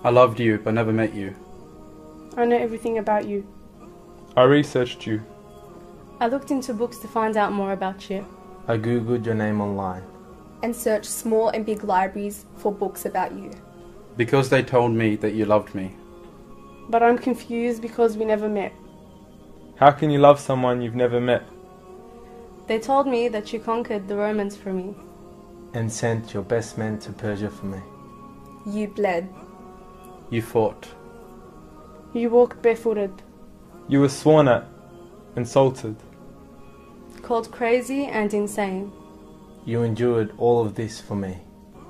I loved you but never met you. I know everything about you. I researched you. I looked into books to find out more about you. I googled your name online. And searched small and big libraries for books about you. Because they told me that you loved me. But I'm confused because we never met. How can you love someone you've never met? They told me that you conquered the Romans for me. And sent your best men to Persia for me. You bled. You fought. You walked barefooted. You were sworn at, insulted. Called crazy and insane. You endured all of this for me.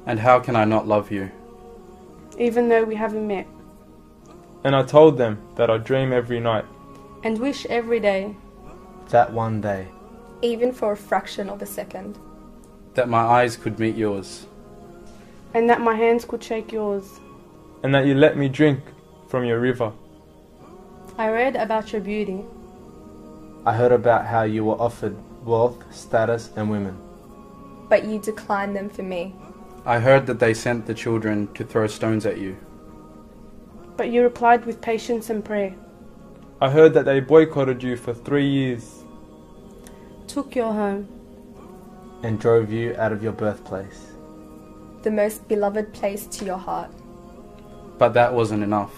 And how can I not love you? Even though we haven't met. And I told them that I dream every night. And wish every day. That one day. Even for a fraction of a second. That my eyes could meet yours. And that my hands could shake yours. And that you let me drink from your river. I read about your beauty. I heard about how you were offered wealth, status, and women. But you declined them for me. I heard that they sent the children to throw stones at you. But you replied with patience and prayer. I heard that they boycotted you for 3 years. Took your home. And drove you out of your birthplace. The most beloved place to your heart. But that wasn't enough.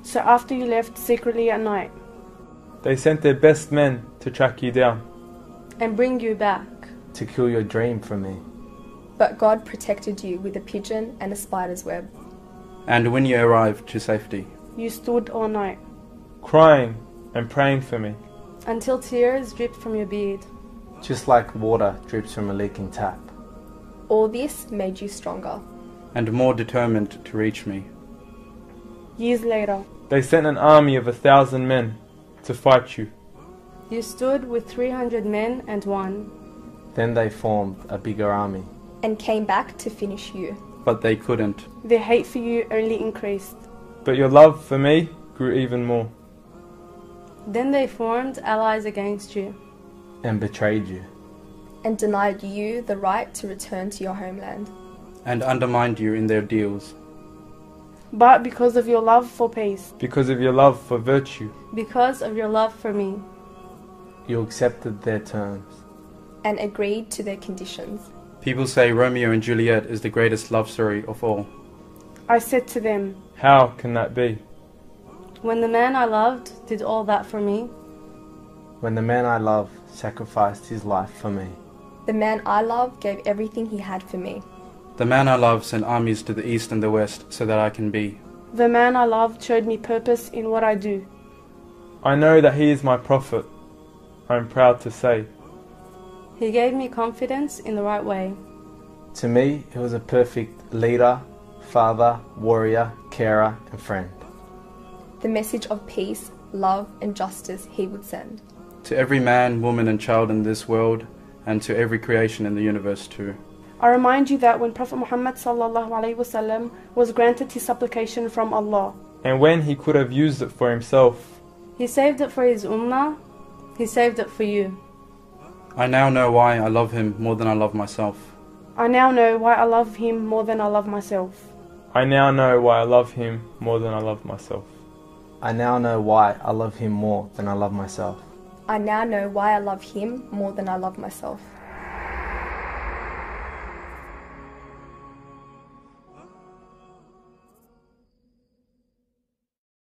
So after you left secretly at night. They sent their best men to track you down. And bring you back. To kill your dream from me. But God protected you with a pigeon and a spider's web. And when you arrived to safety. You stood all night. Crying and praying for me. Until tears dripped from your beard. Just like water drips from a leaking tap. All this made you stronger. And more determined to reach me. Years later. They sent an army of 1,000 men to fight you. You stood with 300 men and won. Then they formed a bigger army. And came back to finish you. But they couldn't. Their hate for you only increased. But your love for me grew even more. Then they formed allies against you. And betrayed you. And denied you the right to return to your homeland. And undermined you in their deals. But because of your love for peace. Because of your love for virtue. Because of your love for me. You accepted their terms. And agreed to their conditions. People say Romeo and Juliet is the greatest love story of all. I said to them, how can that be? When the man I loved did all that for me. When the man I love sacrificed his life for me. The man I love gave everything he had for me. The man I love sent armies to the east and the west so that I can be. The man I loved showed me purpose in what I do. I know that he is my prophet. I am proud to say. He gave me confidence in the right way. To me, he was a perfect leader, father, warrior, carer, and friend. The message of peace, love, and justice he would send. To every man, woman, and child in this world, and to every creation in the universe too. I remind you that when Prophet Muhammad ﷺ was granted his supplication from Allah, and when he could have used it for himself, he saved it for his ummah, he saved it for you. I now know why I love him more than I love myself. I now know why I love him more than I love myself. I now know why I love him more than I love myself. I now know why I love him more than I love myself. I now know why I love him more than I love myself.